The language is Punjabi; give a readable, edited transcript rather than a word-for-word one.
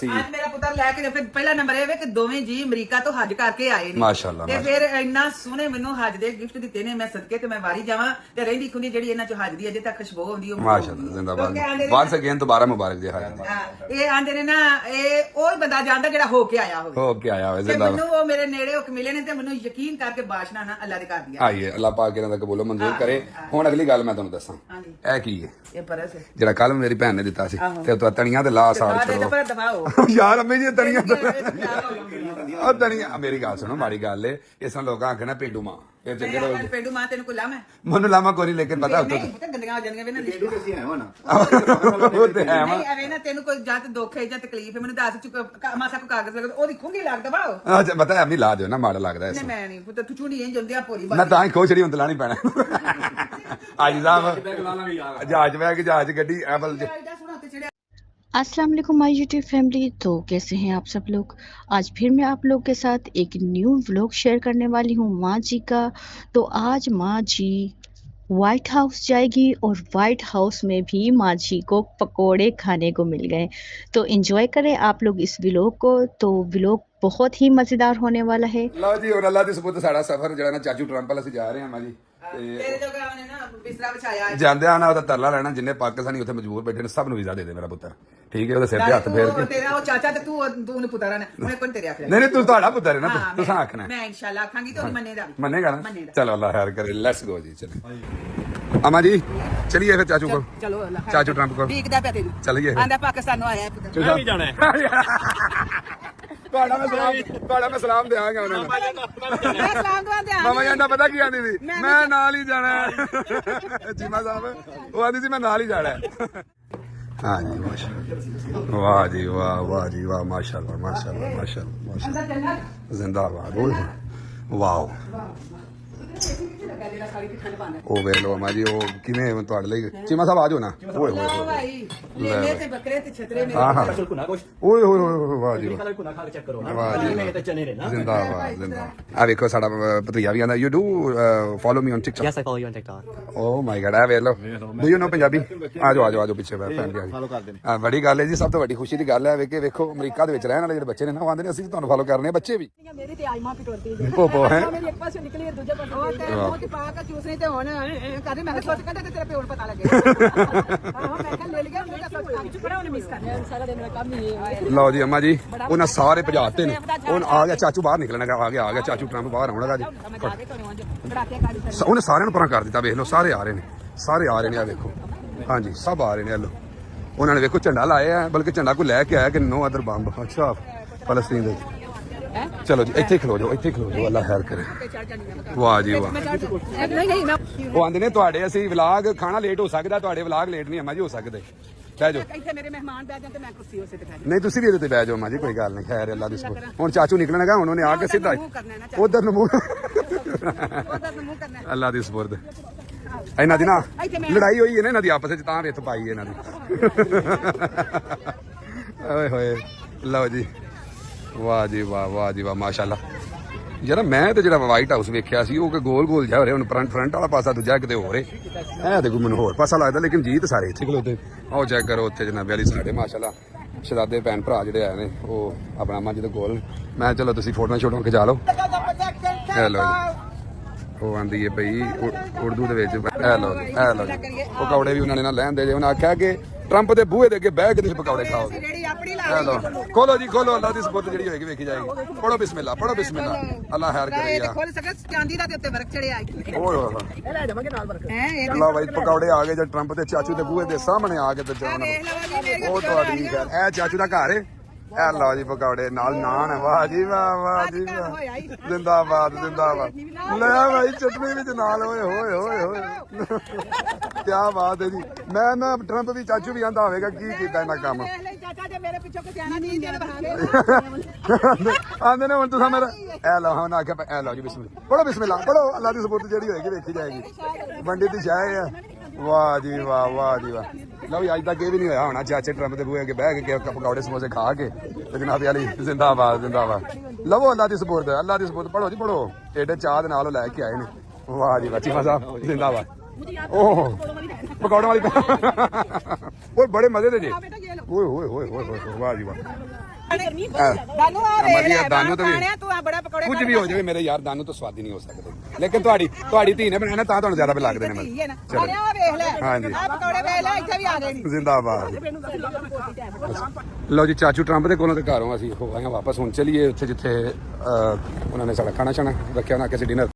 ਚਾਚੀ ਜੀ ਅੱਜ ਮੇਰਾ ਪੁੱਤਰ ਲੈ ਕੇ ਫਿਰ ਪਹਿਲਾ ਨੰਬਰ ਇਹ ਵੇ ਕਿ ਦੋਵੇਂ ਜੀ ਅਮਰੀਕਾ ਤੋਂ ਹੱਜ ਕਰਕੇ ਆਏ ਨੇ ਮਾਸ਼ਾਅੱਲਾ, ਤੇ ਫਿਰ ਇੰਨਾ ਸੋਹਣੇ ਮੈਨੂੰ ਹੱਜ ਦੇ ਗਿਫਟ ਦਿੱਤੇ ਨੇ। ਮੈਂ ਸਦਕੇ ਤੇ ਮੈਂ ਵਾਰੀ ਜਾਵਾਂ ਤੇ ਰਹਿੰਦੀ ਖੁੰਦੀ ਜਿਹੜੀ ਇਹਨਾਂ ਚੋਂ ਹੱਜ ਦੀ ਅਜੇ ਤੱਕ ਖੁਸ਼ਬੂ ਆਉਂਦੀ ਉਹ ਮਾਸ਼ਾਅੱਲਾ ਜ਼ਿੰਦਾਬਾਦ ਵਾਂਸ ਅਗੇਨ ਦੁਬਾਰਾ ਮੁਬਾਰਕ ਜੀ ਇਹ ਆਂਦੇ ਨੇ ਨਾ ਇਹ ਉਹ ਬੰਦਾ ਜਾਣਦਾ ਜਿਹੜਾ ਹੋ ਕੇ ਆਇਆ ਹੋਵੇ ਹੋ ਕੇ ਆਇਆ ਹੋਵੇ ਤੇ ਜ਼ਿੰਦਾਬਾਦ। ਮੈਨੂੰ ਉਹ ਮੇਰੇ ਨੇੜੇ ਹੋ ਕੇ ਮਿਲੇ ਨੇ ਤੇ ਮੈਨੂੰ ਯਕੀਨ ਕਰਕੇ ਬਾਸ਼ਨਾ ਨਾ ਅੱਲਾ ਦੇ ਕਰ ਦਿਆ। ਆਈਏ ਅੱਲਾਹ ਪਾਕ ਇਹਨਾਂ ਦਾ ਕਬੂਲ ਮਨਜ਼ੂਰ ਕਰੇ। ਹੁਣ ਅਗਲੀ ਗੱਲ ਮੈਂ ਤੁਹਾਨੂੰ ਦੱਸਾਂ, ਹਾਂਜੀ ਇਹ ਕੀ ਹੈ ਇਹ ਪਰਸ ਹੈ ਜਿਹੜਾ ਕੱਲ ਮੇਰੀ ਭੈਣ ਨੇ ਦਿੱਤਾ ਸੀ ਤੇ ਤੂੰ ਤਣੀਆਂ ਤੇ ਲਾ ਸਾੜ ਬਾਅਦ ਛੱਡੋ ਪਰ ਦਬਾਓ ਯਾਰ ਅੰਮੀ ਜੀ ਤਣੀਆਂ ਉਹ ਤਣੀਆਂ ਮੇਰੀ ਗੱਲ ਸੁਣੋ ਮਾੜੀ ਗੱਲ ਏ ਇਸ ਨਾਲ ਲੋਕਾਂ ਆਖਣਾ ਪਿੰਡੂ ਮਾਂ ਇਹ ਚੰਗੇ ਲੋਕ ਪੇਡੂ ਮਾਂ ਤੈਨੂੰ ਕੋਈ ਲਾਵਾਂ ਮੈਨੂੰ ਲਾਮਾ ਕੋਈ ਲੇਕਿਨ ਪਤਾ ਉੱਤੇ ਨਹੀਂ ਪਤਾ ਗੰਦੀਆਂ ਹੋ ਜਾਂਦੀਆਂ ਵੇ ਨਾ ਤੁਸੀਂ ਆਏ ਹੋ ਨਾ ਉਹ ਤੇ ਹੈ ਵਾ ਨਹੀਂ ਐਵੇਂ ਨਾ ਤੈਨੂੰ ਕੋਈ ਜਾਂ ਤੇ ਦੁੱਖ ਹੈ ਜਾਂ ਤਕਲੀਫ ਹੈ ਮੈਨੂੰ ਦੱਸ ਮਾਸਾ ਕੋ ਕਾਗਜ਼ ਲਗਾ ਉਹਦੀ ਖੁੰਗੀ ਲੱਗ ਦਬਾਓ। ਅੱਛਾ ਪਤਾ ਐਵੇਂ ਲਾ ਦਿਓ ਨਾ ਮਾੜਾ ਲੱਗਦਾ ਇਸ ਨਹੀਂ ਮੈਂ ਨਹੀਂ ਪੁੱਤ ਤੂੰ ਚੁਣੀ ਇੰਜ ਹੁੰਦੀ ਆ ਪੂਰੀ ਨਾ ਤਾਂ ਹੀ ਖੋਚੜੀ ਹੁੰਦ ਲਾਣੀ ਪੈਣਾ ਅੱਜ ਸਾਹਿਬ ਜਹਾਜ਼ ਬੈਗ ਜਹਾਜ਼ ਗੱਡੀ ਐਵਲ अस्सलाम वालेकुम माय यूट्यूब फैमिली। तो कैसे हैं आप सब लोग। आज फिर मैं आप लोग के साथ एक न्यू व्लॉग शेयर करने वाली हूँ माँ जी का। तो आज माँ जी वाइट हाउस जाएगी और वाइट हाउस में भी माँ जी को पकोड़े खाने को मिल गए। तो एंजॉय करें आप लोग इस व्लॉग को। तो व्लॉग बहुत ही मज़ेदार होने वाला है। ਲਓ ਜੀ ਔਰ ਅੱਲਾਹ ਦੇ ਸਬੂਤ ਸਾਡਾ ਸਫ਼ਰ ਜਿਹੜਾ ਨਾ ਚਾਚੂ ਟਰੰਪ ਵਾਲਾ ਅਸੀਂ ਜਾ ਰਹੇ ਹਾਂ ਮਾਂ ਜੀ ਤੇਰੇ ਜੋਗਾ ਉਹਨੇ ਨਾ ਬਿਸਤਰਾ ਵਿਛਾਇਆ ਹੈ। ਜਾਂਦੇ ਆ ਨਾ ਉਹਦਾ ਤਰਲਾ ਲੈਣਾ ਜਿੰਨੇ ਪਾਕਿਸਤਾਨੀ ਉੱਥੇ ਮਜਬੂਰ ਬੈਠੇ ਨੇ ਸਭ ਨੂੰ ਵੀਜ਼ਾ ਦੇ ਦੇ ਮੇਰਾ ਪੁੱਤਰ ਠੀਕ ਹੈ ਉਹਦੇ ਸਿਰ ਤੇ ਹੱਥ ਫੇਰ ਕੇ ਤੇਰਾ ਉਹ ਚਾਚਾ ਤੇ ਤੂੰ ਉਹਨੂੰ ਪੁੱਤਰਾ ਨੇ ਉਹਨੇ ਕੋਈ ਤੇਰੇ ਆਖਿਆ ਨਹੀਂ ਨਹੀਂ ਤੂੰ ਤੁਹਾਡਾ ਪੁੱਤਰ ਹੈ ਨਾ ਤੁਸੀਂ ਆਖਣਾ ਮੈਂ ਇਨਸ਼ਾਅੱਲਾ ਆਖਾਂਗੀ ਤੇ ਉਹ ਮੰਨੇਗਾ ਵੀ ਮੰਨੇਗਾ ਨਾ ਮੰਨੇਗਾ। ਚਲੋ ਅੱਲਾਹ ਖੈਰ ਕਰੇ ਲੈਟਸ ਗੋ ਜੀ ਚਲੇ ਅਮਾ ਜੀ ਚਲਿਏ ਫਿਰ ਚਾਚੂ ਕੋਲ ਚਲੋ ਅੱਲਾ ਖੈਰ ਚਾਚੂ ਟਰੰਪ ਕੋਲ ਵੀਕਦਾ ਪਿਆ ਤੈਨੂੰ ਚਲਿਏ ਆਂਦਾ ਪਾਕਿਸਤਾਨ ਨੂੰ ਆਇਆ ਹੈ ਪੁੱਤਰ ਮੈਂ ਵੀ ਜਾਣਾ ਤੁਹਾਡਾ ਮੈਂ ਸਲਾਮ ਦਿਆਂਗਾ ਉਹਨਾਂ ਨੂੰ ਮੈਂ ਸਲਾਮ ਦੁਆ ਦੇ ਮਾਮਾ ਜਾਂਦਾ ਪਤਾ ਕੀ ਆਂਦੀ ਸੀ ਮੈਂ ਨਾਲ ਹੀ ਜਾਣਾ ਚੀਮਾ ਸਾਹਿਬ ਉਹ ਆਂਦੀ ਸੀ ਮੈਂ ਨਾਲ ਹੀ ਜਾਣਾ ਹਾਂ ਜੀ ਮਾਸ਼ਾਅੱਲਾ ਵਾਹ ਜੀ ਵਾਹ ਵਾਹ ਜੀ ਵਾਹ ਮਾਸ਼ਾਅੱਲਾ ਮਾਸ਼ਾਅੱਲਾ ਮਾਸ਼ਾਅੱਲਾ ਮਾਸ਼ਾਅੱਲਾ ਜ਼ਿੰਦਾਬਾਦ ਵਾਓ ਉਹ ਵੇਖ ਲਓ ਮਾਂ ਜੀ ਉਹ ਕਿਵੇਂ ਤੁਹਾਡੇ ਲਈ ਚੀਮਾ ਸਾਹਿਬ ਆ ਜਾਓ ਨਾ ਓਏ ਹੋਏ ਲਓ ਭਾਈ ਮੇਲੇ ਤੇ ਬੱਕਰੇ ਤੇ ਛਤਰੇ ਨੇ ਹਾਂ ਹਾਂ ਕੁਨਾ ਕੁਛ ਓਏ ਹੋਏ ਹੋਏ ਵਾਹ ਜੀ ਕਲਰ ਕੁਨਾ ਖਾ ਕੇ ਚੈੱਕ ਕਰੋ ਨਾ ਵਾਹ ਜੀ ਮੈਂ ਤਾਂ ਚਨੇ ਨੇ ਨਾ ਜ਼ਿੰਦਾਬਾਦ ਜ਼ਿੰਦਾਬਾਦ ਆ ਵੇਖੋ ਸਾਡਾ ਭਤੀਆ ਵੀ ਆਂਦਾ you do follow me on TikTok yes I follow you on TikTok oh my God ਆ ਵੇਖ ਲਓ ਡੂ ਯੂ ਨੋ ਪੰਜਾਬੀ ਆ ਜਾਓ ਪਿੱਛੇ ਫੈਮਿਲੀ ਆ ਫੋਲੋ ਕਰਦੇ ਨੇ ਹਾਂ ਬੜੀ ਗੱਲ ਹੈ ਜੀ ਸਭ ਤੋਂ ਵੱਡੀ ਖੁਸ਼ੀ ਦੀ ਗੱਲ ਹੈ ਵੇਖੇ ਵੇਖੋ ਅਮਰੀਕਾ ਦੇ ਵਿੱਚ ਰਹਿਣ ਵਾਲੇ ਜਿਹੜੇ ਬੱਚੇ ਨੇ ਨਾ ਉਹ ਆਂਦੇ ਨੇ ਅਸੀਂ ਵੀ ਤੁਹਾਨੂੰ ਫੋਲੋ ਕਰਨੇ ਆ ਬੱਚੇ ਵੀ ਮੇਰੀ ਤੇ ਆਈਮਾ ਪਿਟੋਰਦੀ ਜੀ ਪੋਪੋ ਹੈ ਮੇਰੀ ਇੱਕ ਪਾਸੇ ਨਿਕਲੀ ਹੈ ਦੂਜੇ ਪਾਸੇ ਉਹ ਤੇ ਮੂੰਹ ਚ ਪਾ ਕੇ ਚੂਸਣੀ ਤੇ ਹੁਣ ਕਦੇ ਮੈਂ ਸੋਚ ਕਹਿੰਦਾ ਤੇ ਤੇਰੇ ਪਿਓ ਨੂੰ ਪਤਾ ਲੱਗੇ ਆਹੋ ਮੈਂ ਕਿਹਾ ਲੈ ਲਿਆ ਮੈਂ ਸੋਚ ਕੰਮ ਚ ਪੜਾ ਉਹਨੇ ਮਿਸ ਕਰ ਲਿਆ ਸਾਰਾ ਦਿਨ ਮੈਂ ਕੰਮ ਹੀ ਇਹ ਲਓ ਜੀ ਅੰਮਾ ਜੀ ਉਹਨਾਂ ਸਾਰੇ ਭਜਾਤੇ ਨੇ ਹੁਣ ਆ ਗਿਆ ਚਾਚੂ ਬਾਹਰ ਨਿਕਲਣਾ ਆ ਗਿਆ ਚਾਚੂ ਟਰੰਪ ਬਾਹਰ ਆਉਣਾਗਾ ਜੀ ਮੈਂ ਜਾ ਕੇ ਘਰੋਂ ਅੱਜ ਬੜਾਕੇ ਗਾੜੀ ਉਹਨੇ ਸਾਰਿਆਂ ਨੂੰ ਪਰਾਂ ਕਰ ਦਿੱਤਾ ਵੇਖ ਲਓ ਸਾਰੇ ਆ ਰਹੇ ਨੇ ਆ ਵੇਖੋ ਹਾਂਜੀ ਸਭ ਆ ਰਹੇ ਨੇ ਲੋ ਉਹਨਾਂ ਨੇ ਵੇਖੋ ਝੰਡਾ ਲਾਇਆ ਹੈ ਬਲਕਿ ਝੰਡਾ ਕੋਈ ਲੈ ਕੇ ਆਇਆ ਕਿ ਨੋ ਅਦਰ ਬੰਬ ਅੱਛਾ ਫਲਸਤੀਨ ਦੇ ਚਲੋ ਜੀ ਇੱਥੇ ਖਲੋ ਜਾਓ ਅੱਲਾ ਖੈਰ ਕਰੇ ਵਾਹ ਜੀ ਵਾਹ ਨਹੀਂ ਨਹੀਂ ਮੈਂ ਉਹ ਆਂਦੇ ਨੇ ਤੁਹਾਡੇ ਅਸੀਂ ਵਲਾਗ ਖਾਣਾ ਲੇਟ ਹੋ ਸਕਦਾ ਤੁਹਾਡੇ ਵਲਾਗ ਲੇਟ ਨਹੀਂ ਅੰਮਾ ਜੀ ਹੋ ਸਕਦੇ ਬਹਿ ਜਾਓ ਇੱਥੇ ਮੇਰੇ ਮਹਿਮਾਨ ਬੈ ਜਾਂਦੇ ਮੈਂ ਕੁਰਸੀ ਉਸੇ ਤੇ ਬੈਠ ਨਹੀਂ ਤੁਸੀਂ ਵੀ ਇਹਦੇ ਤੇ ਬਹਿ ਜਾਓ ਅੰਮਾ ਜੀ ਕੋਈ ਗੱਲ ਨਹੀਂ ਖੈਰ ਅੱਲਾ ਦੀ ਸਪੋਰਟ ਹੁਣ ਚਾਚੂ ਨਿਕਲਣਗਾ ਹੁਣ ਉਹਨੇ ਆ ਕੇ ਸਿੱਧਾ ਉਧਰ ਨੂੰ ਮੂੰਹ ਉਹਦਾ ਮੂੰਹ ਕਰਨਾ ਅੱਲਾ ਦੀ ਸਪੋਰਟ ਇਹਨਾਂ ਦੀ ਨਾ ਲੜਾਈ ਹੋਈ ਹੈ ਨਾ ਇਹਨਾਂ ਦੀ ਆਪਸ ਵਿੱਚ ਤਾਂ ਰਿੱਥ ਪਾਈ ਇਹਨਾਂ ਦੀ ਓਏ ਹੋਏ ਲਓ ਜੀ ਵਾਹ ਜੀ ਵਾਹ ਮਾਸ਼ਾਅੱਲਾ ਯਾਰ ਮੈਂ ਤੇ ਜਿਹੜਾ ਵਾਈਟ ਹਾਊਸ ਵੇਖਿਆ ਸੀ ਉਹ ਕਿ ਗੋਲ ਜਾ ਹੋ ਰਿਹਾ ਹੁਣ ਫਰੰਟ ਵਾਲਾ ਪਾਸਾ ਦੂਜਾ ਕਿਤੇ ਹੋ ਰਿਹਾ ਇਹ ਦੇਖੋ ਮੈਨੂੰ ਹੋਰ ਪਾਸਾ ਲੱਗਦਾ ਲੇਕਿਨ ਜੀਤ ਸਾਰੇ ਇੱਥੇ ਖਲੋਤੇ ਆਓ ਚੈੱਕ ਕਰੋ ਉੱਥੇ ਜਨਾਬੇ ਵਾਲੀ ਸਾਡੇ ਮਾਸ਼ਾਅੱਲਾ ਸ਼ਹਜ਼ਾਦੇ ਭੈਣ ਭਰਾ ਜਿਹੜੇ ਆਏ ਨੇ ਉਹ ਆਪਣਾ ਮਾਂ ਜੀ ਦੇ ਕੋਲ ਮੈਂ ਚਲੋ ਤੁਸੀਂ ਫੋਟੋਆਂ ਖਿਚਾ ਲਓ ਹੈਲੋ ਉਹ ਆਂਦੀ ਹੈ ਭਈ ਉਰਦੂ ਦੇ ਵਿੱਚ ਇਹ ਲਓ ਜੀ ਪਕੌੜੇ ਵੀ ਉਹਨਾਂ ਨੇ ਨਾ ਲੈਣ ਦੇ ਜੇ ਉਹਨਾਂ ਆਖਿਆ ਕਿ ਟਰੰਪ ਦੇ ਬੂਹੇ ਦੇ ਅੱਗੇ ਬਹਿ ਕੇ ਤੁਸੀਂ ਪਕੌੜੇ ਖਾਓਗੇ ਹੈਲੋ ਖੋਲੋ ਜੀ ਖੋਲੋ ਅੱਲਾ ਦੀ ਸਪੋਰਟ ਜਿਹੜੀ ਹੋਏਗੀ ਵੇਖੀ ਜਾਏਗੀ ਪੜੋ ਬਿਸਮਿਲ੍ਲਾ ਅੱਲਾ ਖੈਰ ਕਰੇ ਯਾਰ ਖੋਲ ਸਕੇ ਚਾਂਦੀ ਦਾ ਤੇ ਉੱਤੇ ਵਰਕ ਚੜਿਆ ਓਏ ਹੋਏ ਇਹ ਲੈ ਜਾਵਾਂਗੇ ਨਾਲ ਵਰਕ ਹੈ ਲਓ ਬਾਈ ਪਕੌੜੇ ਆ ਗਏ ਜੇ ਟਰੰਪ ਤੇ ਚਾਚੂ ਦੇ ਬੂਹੇ ਦੇ ਸਾਹਮਣੇ ਆ ਕੇ ਤੇ ਜਾਣ ਵੇਖ ਲਓ ਜੀ ਮੇਰੀ ਉਹ ਤੁਹਾਡੀ ਗੱਲ ਇਹ ਚਾਚੂ ਦਾ ਘਰ ਏ ਇਹ ਲਓ ਜੀ ਪਕੌੜੇ ਨਾਲ ਨਾਨ ਵਾਹ ਜੀ ਵਾਹ ਜ਼ਿੰਦਾਬਾਦ ਲੈ ਭਾਈ ਚਟਨੀ ਵਿੱਚ ਨਾਲ ਓਏ ਕੀ ਬਾਤ ਹੈ ਜੀ ਮੈਂ ਨਾ ਟਰੰਪ ਵੀ ਚਾਚੂ ਵੀ ਆਂਦਾ ਹੋਵੇਗਾ ਕੀ ਕੀਤਾ ਇਹਨਾਂ ਕੰਮ ਚਾਚਾ ਜੇ ਮੇਰੇ ਪਿੱਛੋਂ ਕੋਈ ਜਾਣਾ ਨਹੀਂ ਦਿਨ ਬਹਾਨੇ ਆਂਦੇ ਨੇ ਹੁਣ ਤੁਸੀਂ ਮੇਰਾ ਇਹ ਲਓ ਹੁਣ ਆਖਿਆ ਇਹ ਲਓ ਜੀ ਬਿਸਮਿਲ੍ਲਾ ਪੜੋ ਅੱਲਾ ਦੀ ਸਪੋਰਟ ਜਿਹੜੀ ਹੋਏਗੀ ਵੇਖੀ ਜਾਏਗੀ ਵੰਡੀ ਦੀ ਸ਼ਾਇ ਆ ਵਾਹ ਜੀ ਵਾਹ ਲਓ ਅੱਜ ਤੱਕ ਇਹ ਵੀ ਨਹੀਂ ਹੋਇਆ ਹੋਣਾ ਚਾਚੇ ਟਰੰਪ ਦੇ ਬੂਹੇ ਅੱਗੇ ਬਹਿ ਕੇ ਪਕੌੜੇ ਸਮੋਸੇ ਖਾ ਕੇ ਤੇ ਜਨਾਬ ਵਾਲੀ ਜ਼ਿੰਦਾਬਾਦ ਲਵੋ ਅੱਲਾ ਦੀ ਸਪੋਰਟ ਪੜੋ ਜੀ ਪੜੋ ਏਡੇ ਚਾਹ ਦੇ ਨਾਲ ਲੈ ਕੇ ਆਏ ਨੇ ਵਾਹ ਜੀ ਵਾਹ ਚੀਮਾ ਸਾਹਿਬ ਜ਼ਿੰਦਾਬਾਦ ਓਹ ਪਕੌੜੇ ਵਾਲੀ ਓਏ ਬੜੇ ਮਜ਼ੇ ਦੇ ਜੀ ਓਏ ਵਾਹ ਜੀ ਵਾਹ ਦਾਨੂ ਆ ਵੇਖ ਲੈ ਦਾਨੂ ਤਾਂ ਵੀ ਖਾਣਿਆ ਤੂੰ ਆ ਬੜਾ ਪਕੌੜੇ ਕੁਝ ਵੀ ਹੋ ਜਾਵੇ ਮੇਰੇ ਯਾਰ ਦਾਨੂ ਤੋਂ ਸਵਾਦੀ ਨਹੀਂ ਹੋ ਸਕਦੇ ਲੇਕਿਨ ਤੁਹਾਡੀ ਧੀ ਨੇ ਬਣਾਇਆ ਤਾਂ ਤੁਹਾਨੂੰ ਜ਼ਿਆਦਾ ਲੱਗਦੇ ਨੇ ਧੀ ਹੈ ਨਾ ਚਲੋ ਖਾਣਿਆ ਆ ਵੇਖ ਲੈ ਹਾਂਜੀ। ਆ ਪਕੌੜੇ ਵੇਖ ਲੈ ਇੱਥੇ ਵੀ ਆ ਗਏ ਨੀ ਜ਼ਿੰਦਾਬਾਦ ਲਓ ਜੀ ਚਾਚੂ ਟਰੰਪ ਦੇ ਕੋਲੋਂ ਤੇ ਘਰੋਂ ਅਸੀਂ ਹੋ ਆਏ ਹਾਂ ਵਾਪਸ ਹੁਣ ਚਲੀਏ ਉੱਥੇ ਜਿੱਥੇ ਉਹਨਾਂ ਨੇ ਸਾਡਾ ਖਾਣਾ ਛਾਣਾ ਰੱਖਿਆ ਉਹਨਾਂ ਕਿਸੇ ਡਿਨਰ